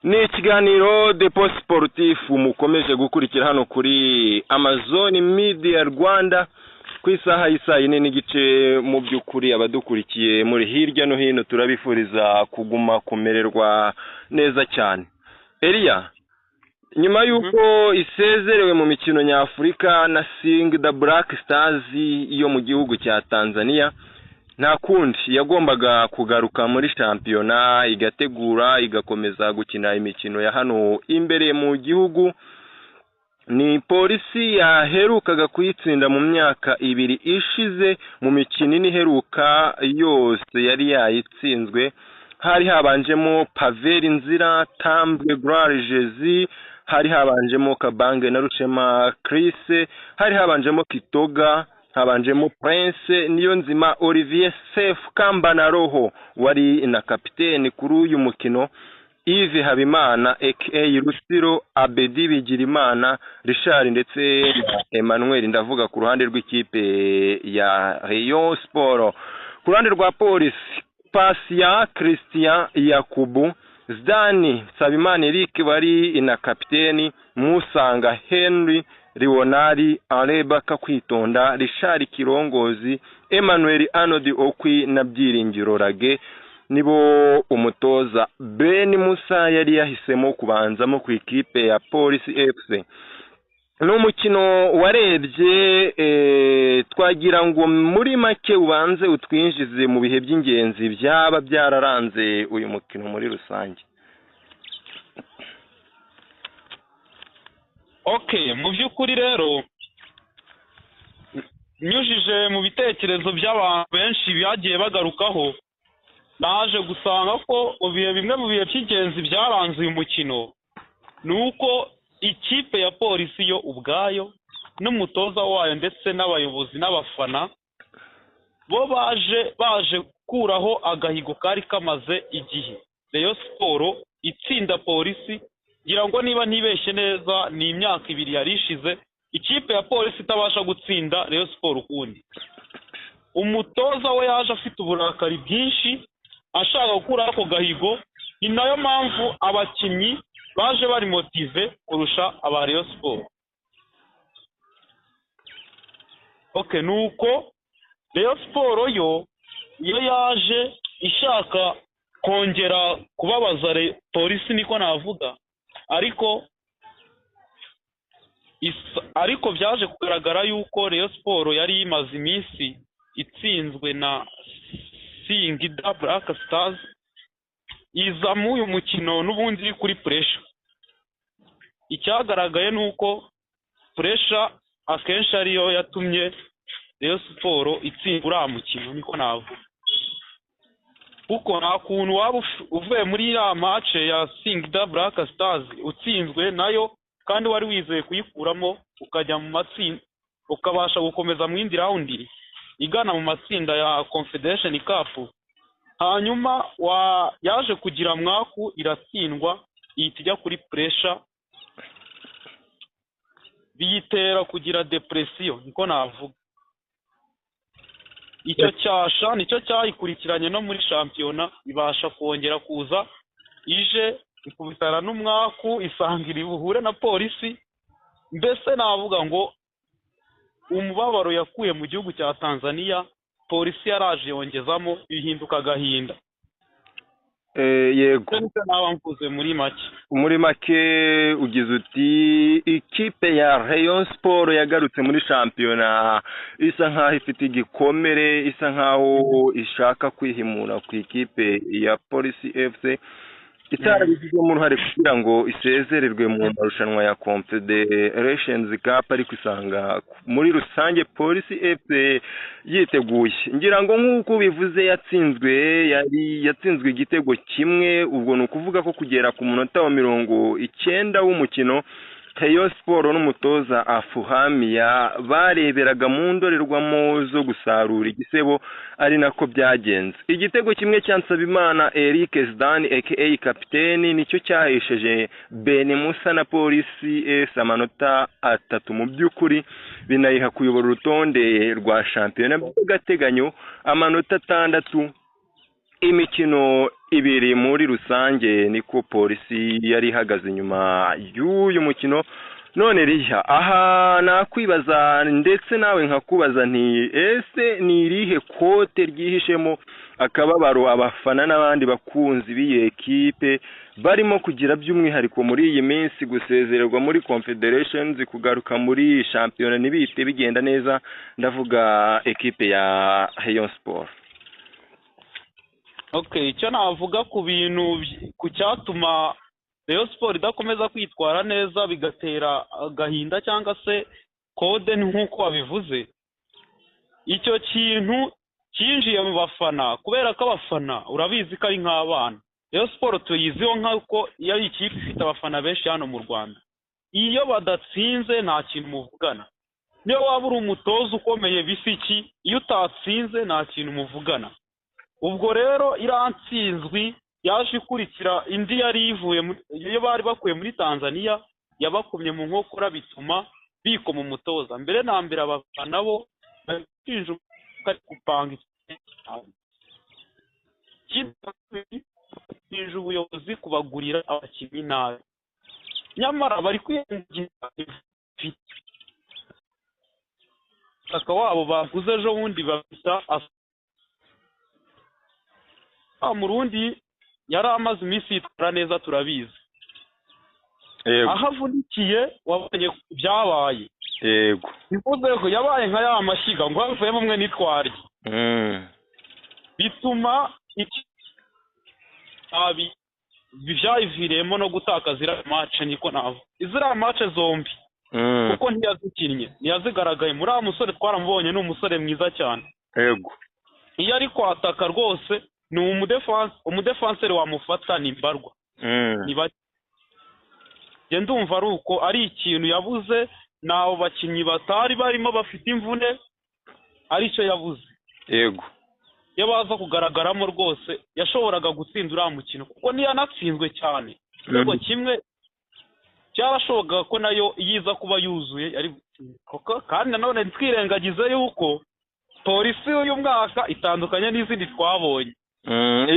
Ni ikiganiro Depo Sportif mukomeje gukurikira hano kuri Amazon Media Rwanda ku isaha y'isaa 4 n'igice. Mu by'ukuri abadukurikiye muri hirya no hino turabifuriza kuguma kumererwa neza cyane. Elia, nyuma yuko isezerewe mu mikino nyafurika na Singida Black Stars yo mu gihugu cya Tanzania, nta kundi yagombaga kugaruka muri shampiyona igategura igakomeza gukina imikino ya hano imbere mu gihugu. Ni Polisi yaherukaga kuyitsinda mu myaka 2 ishize mu mikino iheruka yose yari yayitsinzwe. Hari habanjemo Paveri Nzira, Tambwe Gloire Jezi, hari habanjemo Kabange na Rushema Chris, hari habanjemo Kitoga, habanjemo Prince Niyonzima Olivier Sef Kamba na Roho wari na kapiteni kuri uyu mukino, Yves Habimana aka Rusiro, Abedi Bigirimana, Richard ndetse na Emmanuel, ndavuga ku ruhande rw'ikipe ya Rayon Sport. Ku ruhande rwa Polisi, Pasia Christian Yakubu, Zdani Sabimana Eric bari na kapiteni, Musanga Henry, Leonari Areba Kakwitonda, Richard Kirongozi, Emmanuel Anodi Okwi na Byiringiro Rage nibo umutoza Ben Musa yari yahisemo kubanzamo ku ikipe ya Polisi FC. N'umukino warebye twagira ngo muri make ubanze utwinjize mu bihe by'ingenzi byaba byararanze uyu mukino muri rusange. Okay, mu by'ukuri rero nyujije mu bitekerezo by'abantu benshi byagiye bagarukaho, naje gusanga ko bimwe mu bihe by'ingenzi byaranze uyu mukino nuko ikipe ya Polisi yo ubwayo n'umutoza wayo ndetse n'abayobozi n'abafana bo baje kuraho agahigo kari kamaze igihe. Rayon Sport itsinda Polisi, ngira ngo niba ntibeshye neza ni imyaka 2 yarishize ikipe ya Polisi itabasha gutsinda Rayon Sport ukundi. Umutoza we yaje afite uburakari bwinshi ashaka gukura ako gahigo, ni nayo mpamvu abakinnyi baje bari motive kurusha aba Rayon Sport. Okay, nuko Rayon Sport yo yaje ishaka kongera kubabaza Polisi, niko navuga, ariko byaje kugaragara yuko Rayon Sport yari imaze iminsi itsinzwe na Singida Black Stars, iza mu uyu mukino n'ubundi kuri pressure. Icyagaragaye nuko pressure akenshi ariyo yatumye Rayon Sport itsindura mukino, niko navuga. Kuko nta kuntu waba uvuye muri ya match ya Singida Black Stars utsinzwe nayo kandi wari wizeye kuyikuramo ukajya mu matsinda ukabasha gukomeza mu indi round igana mu matsinda ya Confederation Cup, hanyuma yaje kugira mwaku iratsindwa ihitijya kuri pressure biyitera kugira depression, niko navuga. Icyo cyasha nicyo cyayikurikiranye no muri shampiyona, ibasha kongera kuza ije ikubitana n'umwaku isangira ibuhure na Polisi. Mbese navuga ngo umubabaro yakuye mu gihugu cya Tanzania Polisi yaraje yongezamo ihinduka gahinda. Yego, n'abamvuze muri make ugize uti ikipe ya Rayon Sport yagarutse muri shampiyona isa nkaho ifite igikomere, isa nkaho ishaka kwihimura ku ikipe ya Polisi FC itarabigizemo uruhare kugira ngo isezererwe mu marushanwa ya Confederations Cup, ariko isanga muri rusange Polisi FC yiteguye. Ngira ngo nk'uko bivuze yatsinzwe igitego kimwe, ubwo ni ukuvuga ko kugera ku munota wa 90 w'umukino Rayon Sport n'umutoza Afuhamia bareberaga mu ndorerwamo zo gusarura igisebo, ari nako byagenze. Igitego kimwe cya Nsabimana Eric Zdani aka kapiteni nicyo cyahesheje Ben Musa na Polisi amanota 3 mu by'ukuri, binayiha kuyobora urutonde rwa shampiyona by'agateganyo amanota 6 imikino ibiri muri rusange niko polisi yari ihagaze inyuma y'uyu mukino. None riha aha nakwibaza ndetse nawe nkakubaza nti ese ni irihe kote ryihishemo akababaro abafana n'abandi bakunzi b'iyi ekipe barimo kugira by'umwihariko muri iyi minsi gusezererwa muri Confederations kugaruka muri shampiyona ntibihite bigenda neza, ndavuga ekipe ya Rayon Sport. Okay, icyo navuga ku bintu ku cyatuma Rayon Sport idakomeza kwitwara neza bigatera agahinda cyangwa se kode nk'uko wabivuze, icyo kintu cyinjiye mu bafana kubera ko abafana urabizi ko ari nk'abana. Rayon Sport tuyiziho nk'uko yari ikipe ifite abafana benshi hano mu Rwanda, iyo badatsinze nta kintu muvugana, niyo waba uri umutoza ukomeye bisiki, iyo utatsinze nta kintu muvugana. Ubwo rero irantsinzwi yaje ikurikira indi yari ivuye iyo bari bakuye muri Tanzania yabakumye mu nkokora bituma bikoma umutoza. Mbere na mbere abafana bo bashinje gupanga ikintu ubuyobozi kubagurira abakinnyi nabi, nyamara bari kwiyengiza aka wabo baguze ejo bundi babita Murundi yari amaze iminsi yitwara neza turabizi. Aho avunikiye wabonye byabaye. Yego. Bivuze ko yabaye nka ya mashyiga ngo havuyemo umwe nitwari. Bituma byayiviremo no gutakaza iriya match niko navo. Iziriya match zombi. Kuko ntiyazigaragaye muri musore twaramubonye ni umusore mwiza cyane. Yego. Iyo ari kwataka rwose ni umudefanseri wamufata ni Mbarwa. Ndumva ari uko ari ikintu yabuze, naho bakinnyi batari barimo bafite imvune aricyo yabuze. Yego. Iyo baza kugaragaramo rwose yashoboraga gutsinda uriya mukino kuko niyanatsinzwe cyane. Ubwo kimwe cyarashoboraga ko nayo yiza kuba yuzuye yari gutsinda. Kandi nanone twirengagize yuko polisi y'uyu mwaka itandukanye n'izindi twabonye.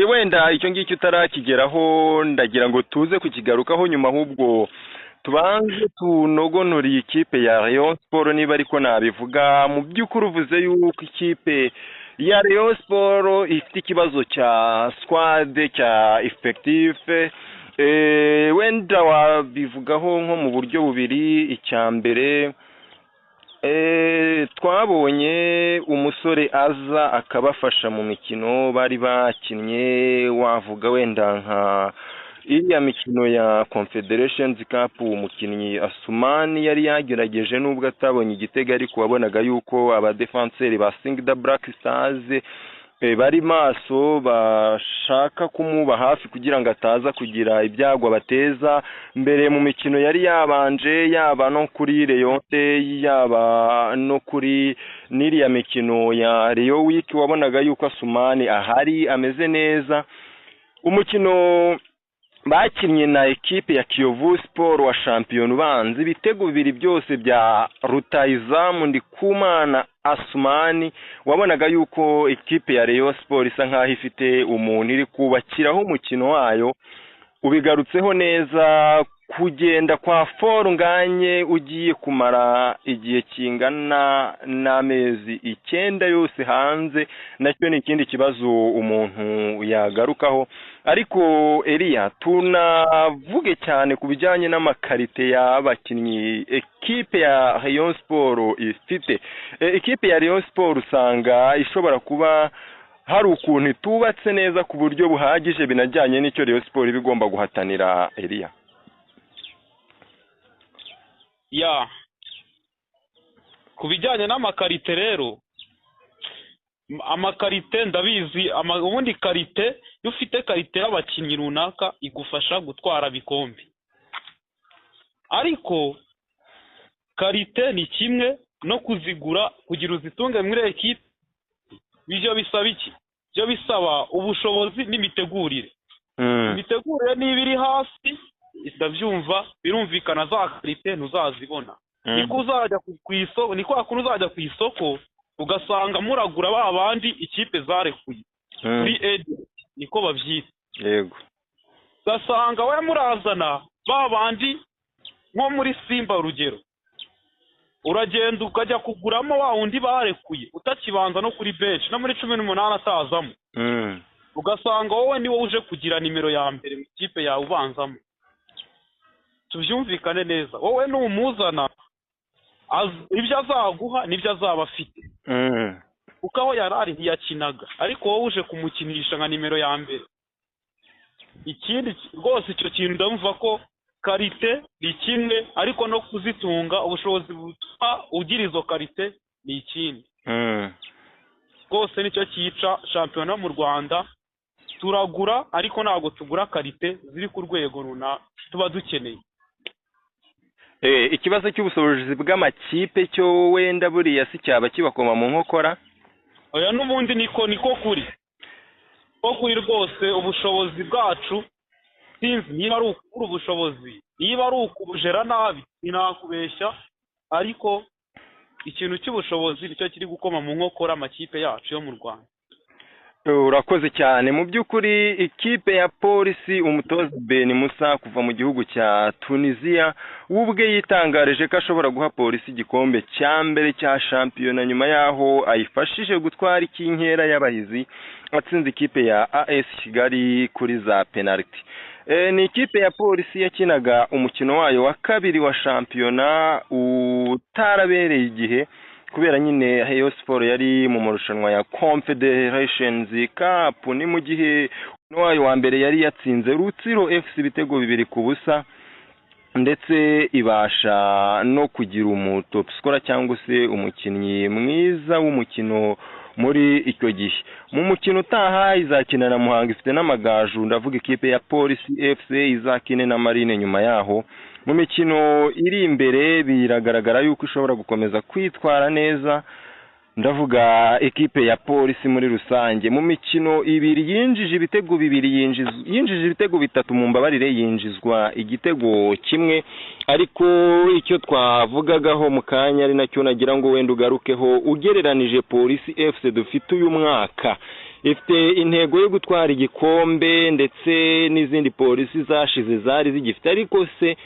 Wenda icyo ngicyo utarakigeraho ndagira ngo tuze kukigarukaho nyuma, ahubwo tubanze tunogonora iyi kipe ya Rayon Sport niba ariko nabivuga. Mu by'ukuri uvuze yuko ikipe ya Rayon Sport ifite ikibazo cya squad cya effective, wenda wabivugaho nko mu buryo bubiri. Icya mbere twabonye umusore aza akabafasha mu mikino bari bakinnye, wavuga wenda nka iriya mikino ya Confederations Cup. Umukinnyi Asumani yari yagerageje nubwo atabonye igitego, ariko wabonaga yuko abadefenseri ba Singida Black Stars bari maso bashaka kumuba hafi kugira ngo ataza kugira ibyago bateza mbere mu mikino yari yabanje, yaba no kuri Rayon yaba no kuri n'iriya mikino ya Rayon Week. Wabonaga yuko Asumani ahari ameze neza. Umukino bakinnye na ekipe ya Kiyovu Sport wa shampiyona ubanza, ibitego bibiri byose bya Rutahizamu Ndikumana Asumani. Wabonaga yuko ekipe ya Rayon Sport isa nkaho ifite umuntu iri kubakiraho umukino wayo. Ubigarutseho neza, kugenda kwa Nganye ugiye kumara igihe kingana n'amezi 9 yose hanze, nacyo ni ikindi kibazo umuntu yagarukaho. Ariko Elia, tunavuge cyane ku bijyanye n'amakarite y'abakinnyi ekipe ya Rayon Sport ifite. Ekipe ya Rayon Sport usanga ishobora kuba hari ukuntu itubatse neza ku buryo buhagije binajyanye n'icyo Rayon Sport bigomba guhatanira. Elia, ku bijyanye n'amakarite rero, amakarite ndabizi, ubundi karite iyo ufite karite y'abakinnyi runaka igufasha gutwara bikombe, ariko karite ni kimwe no kuzigura kugira uzitunge muri ekipe. Bijyo bisaba iki? Byo bisaba ubushobozi n'imitegurire. Imitegurire niba iri hasi ndabyumva birumvikana za karite ntuzazibona. Niko uzajya ku isoko, niko akuru uzajya ku isoko ugasanga muragura ba bandi ikipe zarekuye kuri niko babyita. yego ugasanga we murazana ba bandi nko muri Simba urugero, uragenda ukajya kuguramo wa wundi barekuye utakibanza no kuri bench no muri 18 atazamo, ugasanga wowe ni wowe uje kugira nimero ya mbere mu ikipe yawe ubanzamo. Tubyumvikane neza, wowe n'umuzana ibyo azaguha nibyo azaba afite, kuko aho yarari ntiyakinaga, ariko wowe uje kumukinisha nka nimero ya mbere. Ikindi rwose icyo kintu ndumva ko karite ni kimwe, ariko no kuzitunga ubushobozi butuma ugira izo karite ni ikindi. Rwose nicyo cyica shampiyona mu Rwanda. Turagura ariko ntabwo tugura karite ziri ku rwego runaka tuba dukeneye. Ikibazo cy'ubushobozi bw'amakipe cyo wenda buriya si cyaba kibakoma mu nkokora? Oya, n'ubundi niko kuri rwose. Ubushobozi bwacu sinzi niba ari ukubura ubushobozi, niba ari ukubujera nabi sinakubeshya, ariko ikintu cy'ubushobozi nicyo kiri gukoma mu nkokora amakipe yacu yo mu Rwanda. Urakoze cyane. Mu by'ukuri ikipe ya Polisi umutoza Ben Musa kuva mu gihugu cya Tunisia ubwe yitangareje ko ashobora guha Polisi igikombe cya mbere cya shampiyona nyuma yaho ayifashije gutwara ikinkera y'abahizi atsinze ikipe ya AS Kigali kuri za penalty. Ni ikipe ya Polisi yakinaga umukino wayo wa kabiri wa shampiyona utarabereye igihe kubera nyine Rayon Sport yari mu marushanwa ya Confederations Cup. Ni mu gihe wayo wa mbere yari yatsinze Rutsiro FC ibitego 2-0 ndetse ibasha no kugira top scorer cyangwa se umukinnyi mwiza w'umukino muri icyo gihe. Mu mukino utaha izakina na Muhanga ifite n'amagaju, ndavuga ikipe ya Polisi FC izakine na Marine nyuma yaho. Mu mikino iri imbere biragaragara yuko ishobora gukomeza kwitwara neza, ndavuga ikipe ya Polisi muri rusange. Mu mikino ibiri yinjije ibitego 2, yinjije ibitego 3 mu mbabarire, yinjizwa igitego kimwe, ariko icyo twavugagaho mu kanya ari nacyo nagira ngo wenda ugarukeho, ugereranije Polisi FC dufite uyu mwaka ifite intego yo gutwara igikombe ndetse n'izindi Polisi zashize zari zigifite, ariko se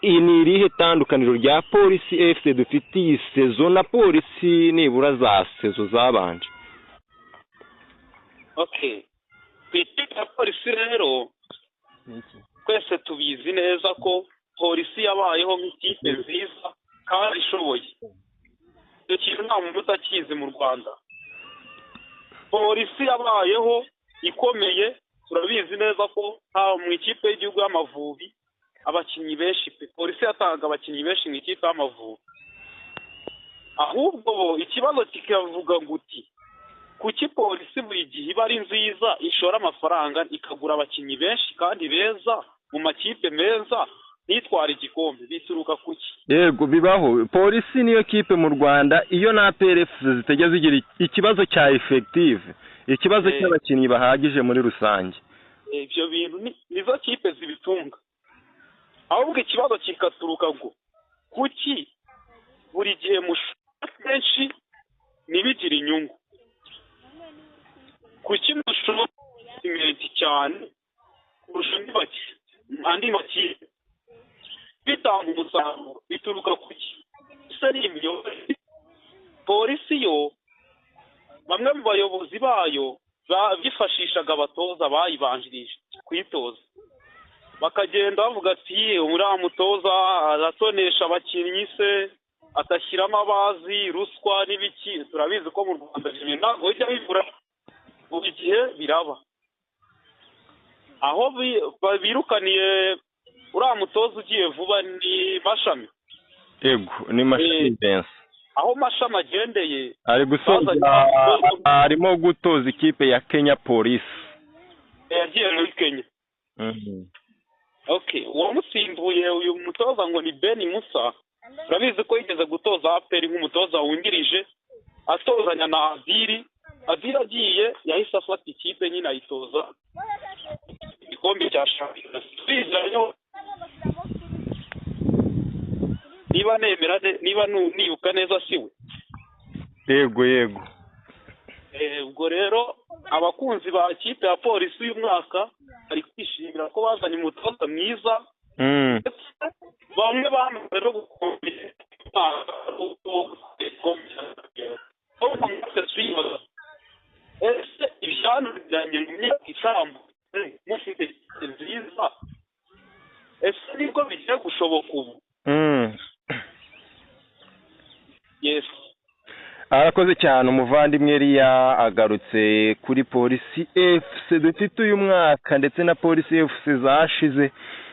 ni irihe tandukaniro rya Polisi FC dufite iyi sezo na Polisi nibura za sezo zabanje? Okay, ikipe ya Polisi rero twese tubizi neza ko Polisi yabayeho nk'ikipe nziza kandi ishoboye. Icyo kintu nta muntu utakizi mu Rwanda. Polisi yabayeho ikomeye, turabizi neza ko mu ikipe y'igihugu y'Amavubi abakinnyi benshi, Polisi yatanga abakinnyi benshi mu ikipe y'Amavubi. Ahubwo ikibazo kikavuga guti kuki Polisi buri gihe iba ari nziza ishora amafaranga ikagura abakinnyi benshi kandi beza mu makipe meza nitwara igikombe, bituruka kuki? Yego bibaho. Polisi niyo kipe mu Rwanda iyo na PRF zitajya zigira ikibazo cya effective, ikibazo cy'abakinnyi bahagije muri rusange. Ibyo bintu nizo kipe zibitunga. Ahubwo ikibazo kikaturuka ngo kuki buri gihe benshi nibigire inyungu, kuki mushobora imenti cyane kurusha andi makipe bitanga umusaruro, bituruka kuki? Isa n'imiyoborere. Polisi yo bamwe mu bayobozi bayo bifashishaga abatoza bayibanjirije kwitoza, bakagenda bavuga ati uriya mutoza aratonesha abakinnyi se, atashyiramo abazi, ruswa n'ibiki. Turabizi ko mu Rwanda ntabwo bijya bivura, buri gihe biraba. Aho birukaniye uriya mutoza ugiye vuba ni Mashami. Yego, ni Mashami Bensi. Aho Mashami agendeye arimo gutoza ikipe ya Kenya Police. Yagiye muri Kenya. Okay, uwamusimbuye uyu mutoza ngo ni Ben Musa. Turabizi ko yigeze gutoza APR nk'umutoza wungirije, atozanya na Adiri. Adiri agiye yahise afata ikipe nyine ayitoza igikombe cya shampiyona. Twizanyo niba nemera niba nibuka neza siwe. Yego. Ubwo rero abakunzi ba kipe ya polisi uyu mwaka bari kwishimira ko bazanye umutoza mwiza bamwe bamaze no gukomera ese ibyananiranye mu myaka itambutse mufite nziza ese nibwo bigiye gushoboka ubu? Yes. Arakoze cyane umuvandimwe Elia agarutse kuri polisi FC dufite uyu mwaka ndetse na polisi FC zashize.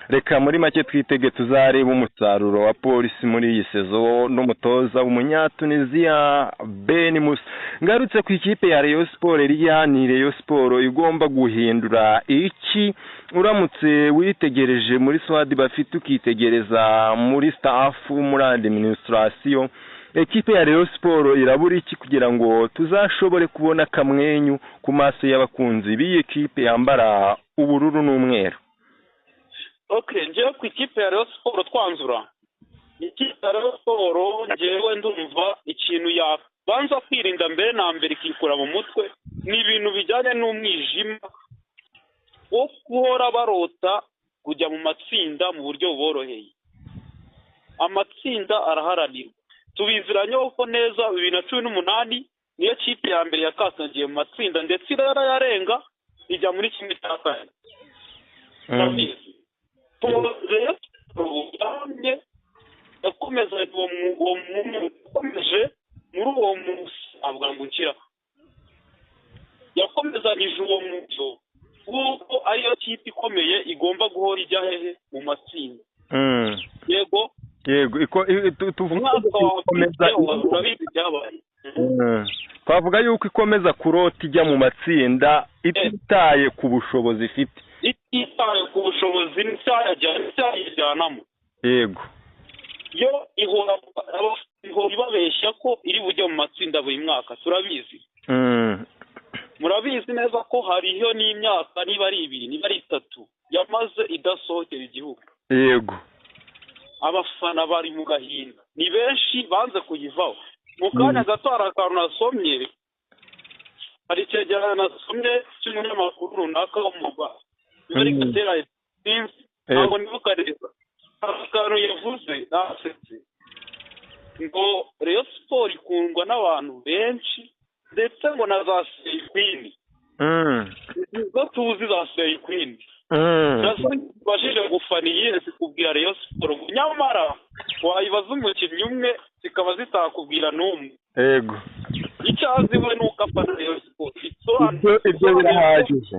Reka muri make twitege tuzareba umusaruro wa polisi muri iyi sezo n'umutoza w'umunyatuniziya Ben Musa. Ngarutse ku ikipe ya Rayon Sport, Elia, ni Rayon Sport igomba guhindura iki uramutse witegereje muri swadi bafite ukitegereza muri staff muri administration? Ekipe ya Rayon Sport irabura iki kugira ngo tuzashobore kubona kamwenyu ku maso y'abakunzi b'iyi ekipe yambara ubururu n'umweru? Okay, njewe ku ikipe ya Rayon Sport twanzura. Ikipe ya Rayon Sport njewe ndumva ikintu yabanza kwirinda mbere na mbere ikikura mu mutwe ni ibintu bijyanye n'umwijima wo guhora barota kujya mu matsinda mu buryo buboroheye. Amatsinda araharanirwa. Tubiziranye ko neza 2018 niyo kipe ya mbere yakasangiye mu matsinda ndetse yarenga ijya muri kimwe cya kane. Yakomeje muri uwo munsi avuga ngo ukira yakomezanije uwo mucyo kuko ariyo kipe ikomeye igomba guhora ijya hehe mu matsinda. Yego twavuga yuko ikomeza kurota ijya mu matsinda ititaye ku bushobozi ifite, ititaye ku bushobozi n'icyayijyanamo. Yego yo ihora ibabeshya ko iri bujye mu matsinda buri mwaka, turabizi. Murabizi neza ko hariho n'imyaka niba ari 2 niba ari 3 yamaze idasohokera igihugu. Yego abafana bari mu gahinda ni benshi banze kuyivaho. Mu kanya gato hari akantu nasomye, hari icyegeranyo nasomye cy'umunyamakuru runaka wo mu Rwanda bari gutera sinzi ntabwo nibuka neza akantu yavuze nasetse ngo Rayon Sport ikundwa n'abantu benshi ndetse ngo na za Stay Queen zo tuzi za Stay Queen bashije gufana yese kubwira Rayon Sport, nyamara wayibaza umukinnyi umwe zikaba zitakubwira n'umwe. Yego icyaziwe nuko afana Rayon Sport ibyo birahagije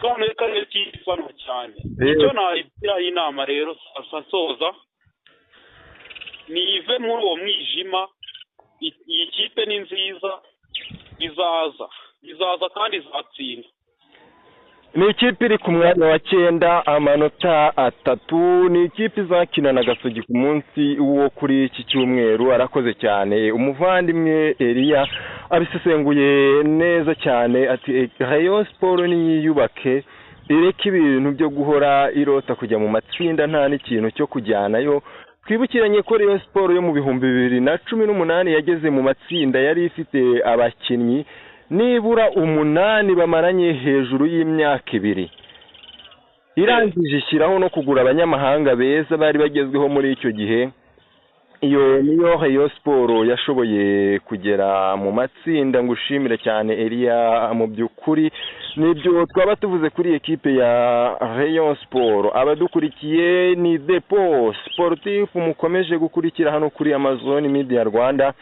kandi kandi cyifano cyane. Icyo nayibwira inama rero asasoza ni ive muri uwo mwijima. Iyi kipe ni nziza, izaza kandi izatsinda. Ni ikipe iri ku mwanya wa 9 amanota 3. Ni ikipe izakina na Gasogi ku munsi wo kuri iki cyumweru. Arakoze cyane umuvandimwe Elia abisesenguye neza cyane ati Rayon Sport niyubake ireke ibintu byo guhora irota kujya mu matsinda nta n'ikintu cyo kujyanayo. Twibukiranye ko Rayon Sport yo mu 2018 yageze mu matsinda yari ifite abakinnyi nibura 8 bamaranye hejuru y'imyaka 2. Irangije ishyiraho no kugura abanyamahanga beza bari bagezweho muri icyo gihe. Iyo niyo Rayon Sport yashoboye kugera mu matsinda. Ngushimire cyane Elia, mu byukuri nibyo twaba tuvuze kuri ekipe ya Rayon Sport. Abadukurikiye ni Depot Sportif mukomeje gukurikira hano kuri Amazon Media Rwanda.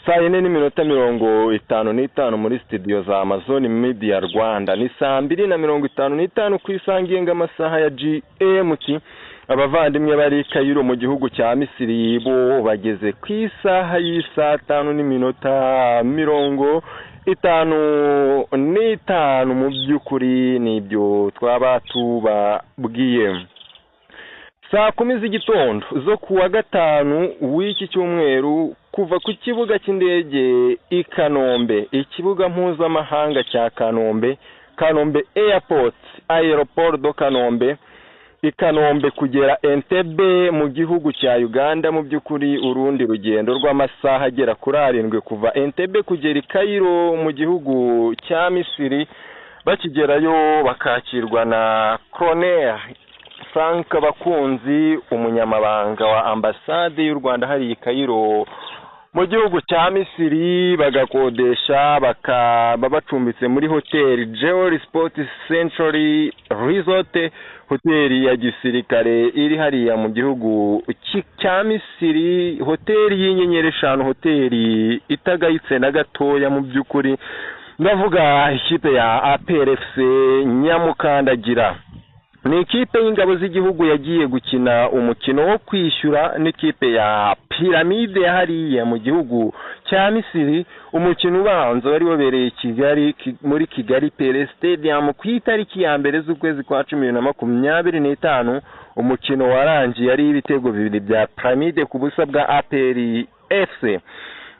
Saa 4:55 muri studio za Amazon Media Rwanda. Ni saa 2:55 ku isangiye amasaha ya GMT. Abavandimwe bari Cairo mu gihugu cya Misiri bo bageze ku isaha y'isa 5:55 mu byukuri nibyo twaba tubabwiye. Saa 10 z'igitondo zo kuwa gatanu w'iki cyumweru kuva ku kibuga cy'indege i Kanombe, ikibuga mpuzamahanga cya Kanombe, Kanombe Airport de Kanombe. i Kanombe kugera Entebbe mu gihugu cya Uganda, mu by'ukuri urundi rugendo rw'amasaha agera kuri 7 kuva Entebbe kugera i Cairo mu gihugu cya Misiri. Bakigerayo bakakirwa na Colonel Frank Bakunzi, umunyamabanga wa ambasade y'u Rwanda hari i Cairo mu gihugu cya Misiri. Bagakodesha bakaba bacumbitse muri hoteli Jewel Sport Century Resort, hoteli ya gisirikare iri hariya mu gihugu cya Misiri, hoteli y'inyenyeri 5, hoteli itagayitse na gatoya mu by'ukuri. Ndavuga ikipe ya APRFC Nyamukandagira. Ni ikipe y'ingabo z'igihugu yagiye gukina umukino wo kwishyura n'ikipe ya Pyramide hariya mu gihugu cya Misiri. Umukino ubanza wari wabereye Kigali muri Kigali Pele Stadium ku itariki ya 1 z'ukwezi kwa 2025. Umukino warangiye ari ibitego 2 bya Pyramide ku busa bwa APRFC.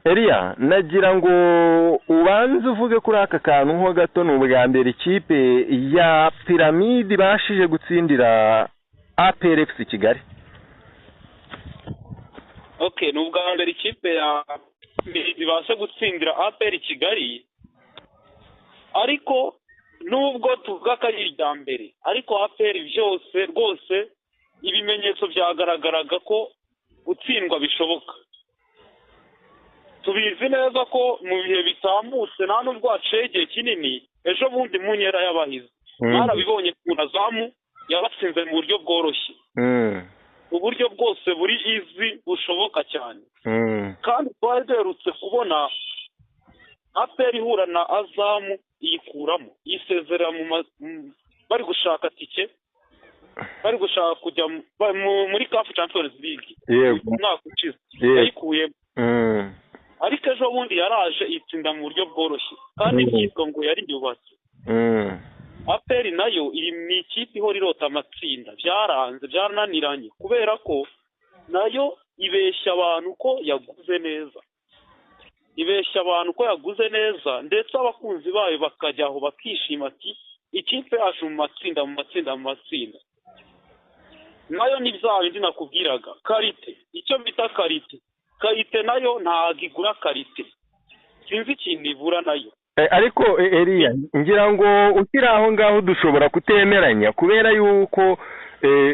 Elia, nagira ngo ubanze uvuge kuri aka kantu ho gato. Ni ubwa mbere ikipe ya Pyramide bashije gutsindira APRFC Kigali. Okay, ni ubwa mbere ikipe ya Pyramide bashe gutsindira APR Kigali, ariko nubwo tuvuga ko ari irya mbere, ariko APR byose rwose ibimenyetso byagaragaraga ko gutsindwa bishoboka. Tubizi neza ko mu bihe bitambutse nta nubwo hacegeye kinini, ejo bundi mu nkera y'abahizi barabibonye ku nazamu yabatsinze mu buryo bworoshye, uburyo bwose buri izi bushoboka cyane. Kandi twari duherutse kubona APR ihura na Azamu iyikuramo, yisezera bari gushaka tike, bari gushaka kujya muri CAF Champions League umwaka ucize, yayikuyemo. Ariko ejo bundi yaraje itsinda mu buryo bworoshye, kandi ikipe ngo yari yubatse. APR nayo ni ikipe ihora irota amatsinda, byaranze byarananiranye kubera ko nayo ibeshya abantu ko yaguze neza, ndetse abakunzi bayo bakajya aho bakishima ati ikipe yaje mu matsinda. Nayo ni bya bindi nakubwiraga, karite, icyo bita karite nayo ntago igura karite, sinzi ikintu ibura nayo. Ariko Elia, ngira ngo ukiri aho ngaho dushobora kutemeranya, kubera yuko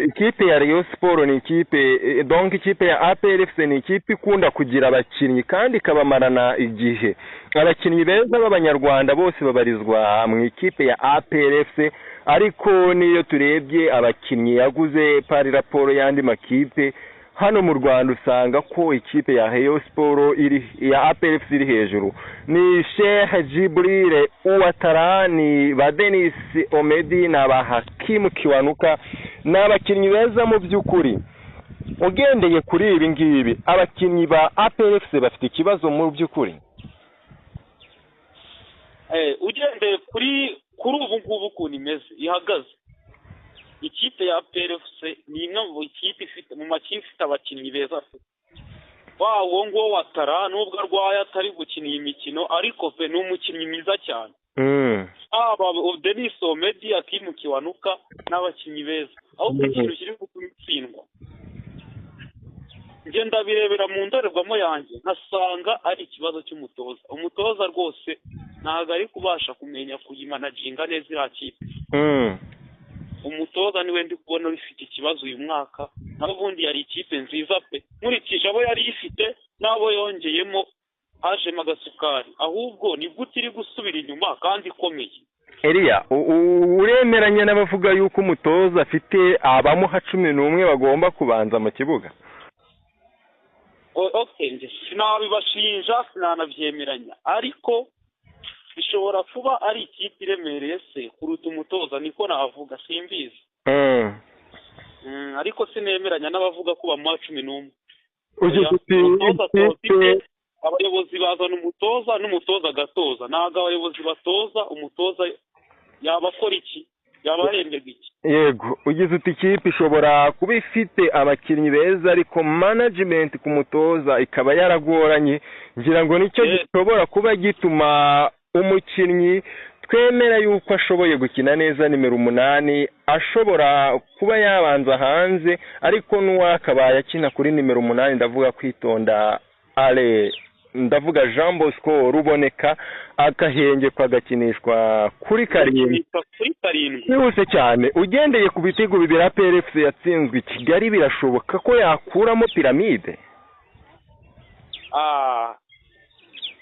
ikipe ya Rayon Sport ni ikipe, donc ikipe ya APRFC ni ikipe ikunda kugira abakinnyi kandi ikabamarana igihe. Abakinnyi beza b'abanyarwanda bose babarizwa mu ikipe ya APRFC, ariko niyo turebye abakinnyi yaguze pari raporo y'andi makipe hano mu Rwanda usanga ko ikipe ya Rayon Sport ya APRFC iri hejuru. Ni Sheikh Jibril Ouattara, ni ba Denis Omedi na ba Hakim Kiwanuka, n'abakinnyi beza mu by'ukuri. Ugendeye kuri ibi ngibi, abakinnyi ba APRFC bafite ikibazo mu by'ukuri. Ugendeye kuri ubu ngubu ukuntu imeze ihagaze, ikipe ya APRFC ni imwe mu ikipe mu makipe ifite abakinnyi beza. Uwo ngo Ouattara nubwo arwaye atari gukina iyi mikino, ariko ni umukinnyi mwiza cyane. Denis Omedi, Hakim Kiwanuka n'abakinnyi beza, ahubwo ikintu kiri gutsindwa njye ndabirebera mu ndorerwamo yanjye nkasanga ari ikibazo cy'umutoza. Umutoza rwose ntabwo ari kubasha kumenya kuyimanaginga neza iriya kipe. Umutoza niwe ndi kubona bifite ikibazo uyu mwaka, naho ubundi yari ikipe nziza pe, nkurikije abo yari ifite n'abo yongeyemo hajemo agasukari, ahubwo ni gute iri gusubira inyuma kandi ikomeye. Elia, uremeranya n'abavuga yuko umutoza afite abamuha 11 bagomba kubanza mu kibuga? Okay, sinabibashinja sinanabyemeranya, ariko bishobora kuba ari ikipe iremereye se kuruta umutoza, niko navuga, simbizi. Ariko sinemeranya n'abavuga ko bamuha 11. Abayobozi bazana umutoza n'umutoza agatoza, ntabwo abayobozi batoza umutoza yabakora iki, yabahembega iki. Yego, ugize uti ikipe ishobora kuba ifite abakinnyi beza ariko management ku mutoza ikaba yaragoranye. Ngira ngo nicyo gishobora kuba gituma umukinnyi twemera yuko ashoboye gukina neza nimero 8 ashobora kuba yabanza hanze ariko n'uwakabaye akina kuri nimero 8 ndavuga kwitonda ndavuga Jean Bosco Ruboneka akahenge kwagakinishwa kuri karindwi yose cyane ugendeye ku bitego bibiri APRFC yatsinzwe i Kigali birashoboka ko yakuramo Piramide.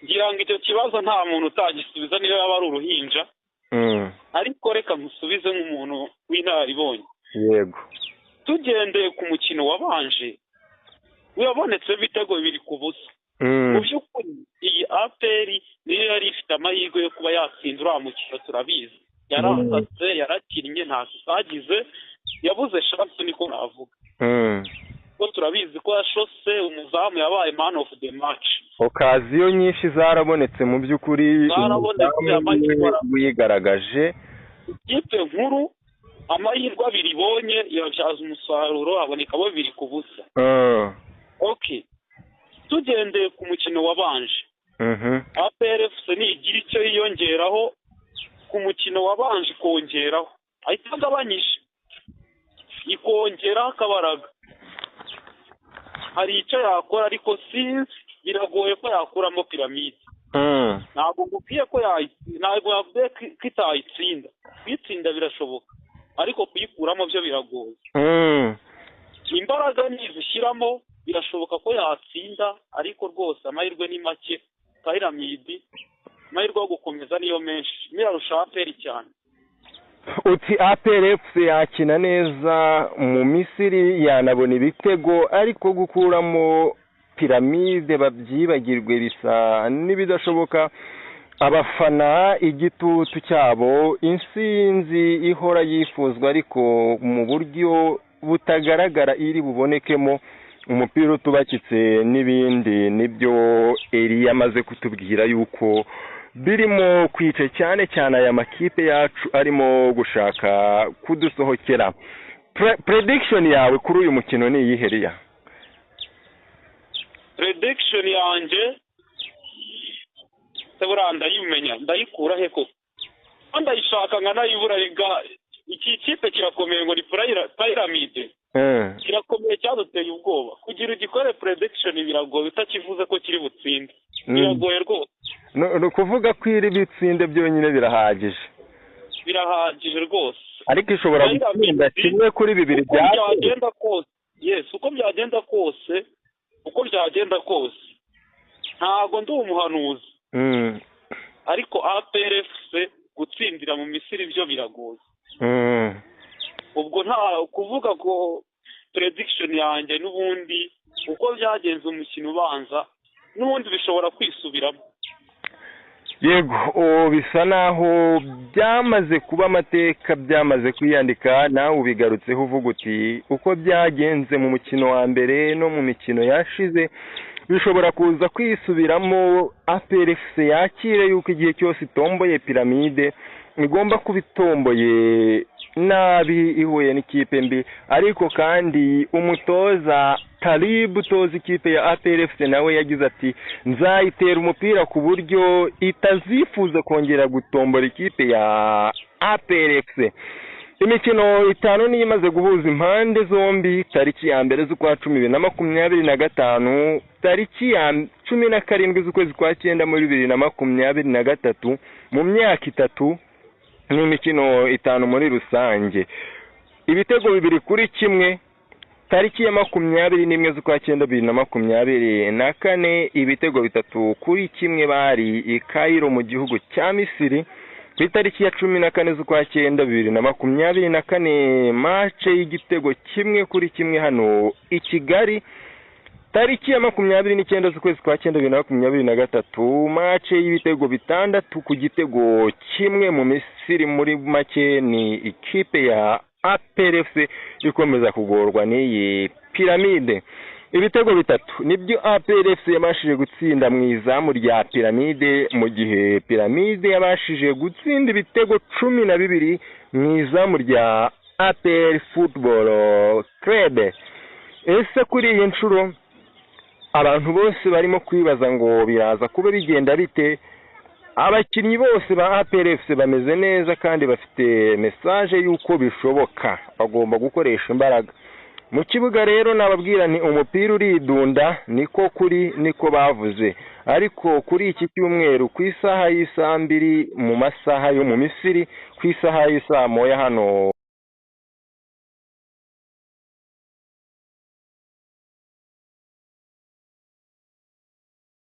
ngira ngo icyo kibazo nta muntu utagisubiza niyo yaba ari uruhinja ariko reka musubize nk'umuntu w'inararibonye. Yego, tugendeye ku mukino wabanje wabonetse ibitego bibiri ku busa. Mu by'ukuri iyi APR niyo yari ifite amahirwe yo kuba yatsinda uriya mukino turabizi, yarasatse yarakinnye nta kisagize yabuze chance niko navuga. Ko turabizi ko yashose umuzamu yabaye man of the match. Okaziyo nyinshi zarabonetse mu by'ukuri wigaragaje. Ikipe nkuru amahirwe abiri ibonye yabyaza umusaruro aboneka bo biri ku busa. Okay, tugendeye ku mukino wabanje APRFC nigira icyo yiyongeraho ku mukino wabanje kongeraho ahita agabanyije ikongera akabaraga hari icyo yakora ariko sinzi biragoye ko yakuramo Piramide. Ntabwo mubwiye ko ntabwo yavuye ko itayitsinda, kwitsinda birashoboka ariko kuyikuramo byo biragoye. Imbaraga nizishyiramo birashoboka ko yatsinda ariko rwose amahirwe ni make. Piramide amahirwe yo gukomeza niyo menshi mirarusha APR cyane. Uti APRFC yakina neza mu Misiri yanabona ibitego ariko gukuramo Piramide babyibagirwe bisa n'ibidashoboka. Abafana igitutu cyabo insinzi ihora yifuzwa ariko mu buryo butagaragara iri bubonekemo umupira utubakitse n'ibindi nibyo Elia amaze kutubwira yuko birimo kwice cyane cyane aya makipe yacu arimo gushaka kudusohokera. Prediction yawe kuri uyu mukino ni iyiheria? Prediction yanjye seburanda yimenya ndayikura he ko ndayishaka nka nayibura riga iki kipe kirakomeye ngo ni Piramide. Kirakomeye cyaduteye ubwoba kugira ugikore prediction biragoye utakivuze ko kiri butsinde biragoye rwose. No kuvuga ko iri bitsinde byonyine birahagije rwose ariko ishobora gutsinda kimwe kuri bibiri byagenda kose. Yes, uko byagenda kose ntago ndi umuhanuzi ariko APRFC gutsindira mu Misiri byo biragoye. Ubwo nta kuvuga ko prediction yanjye n'ubundi uko byagenze umukino ubanza n'ubundi bishobora kwisubiramo. Yego, bisa naho byamaze kuba amateka byamaze kwiyandika nawe ubigarutseho uvuga uti uko byagenze mu mukino wa mbere no mu mikino yashize bishobora kuza kwisubiramo. APRFC yakire yuko igihe cyose itomboye Piramide igomba kubitomboye nabi ihuye n'ikipe mbi ariko kandi umutoza Talib utoza ikipe ya APRFC nawe yagize ati nzayitera umupira ku buryo itazifuza kongera gutombora ikipe ya APRFC. Imikino 5 niyo imaze guhuza impande zombi tariki ya mbere z'ukwa 2025 tariki ya 17 z'ukwezi kwa 9 muri 2023 mu myaka 3 ni imikino 5 muri rusange. Ibitego 2-1 tariki ya 21 z'ukwa 9 2024 ibitego 3-1 bari i Cairo mu gihugu cya Misiri. Ku itariki ya 14 z'ukwa 9 2024 match y'igitego 1-1 hano i Kigali. Tariki ya 29 z'ukwezi kwa 9 2023 match y'ibitego 6 ku gitego 1 mu Misiri. Muri make ni ikipe ya APRFC ikomeza kugorwa n'iyi Piramide. Ibitego 3 nibyo APRFC yabashije gutsinda mu izamu rya Piramide mu gihe Piramide yabashije gutsinda ibitego 12 mu izamu rya APR Football Club. Ese kuri iyi nshuro abantu bose barimo kwibaza ngo biraza kuba bigenda bite? abakinnyi bose ba APRFC bameze neza kandi bafite message yuko bishoboka, bagomba gukoresha imbaraga mu kibuga. Rero nababwira ni umupira uridunda, niko kuri niko bavuze. Ariko kuri iki cyumweru ku isaha y'isa 2 mu masaha yo mu Misiri, ku isaha y'isa moya hano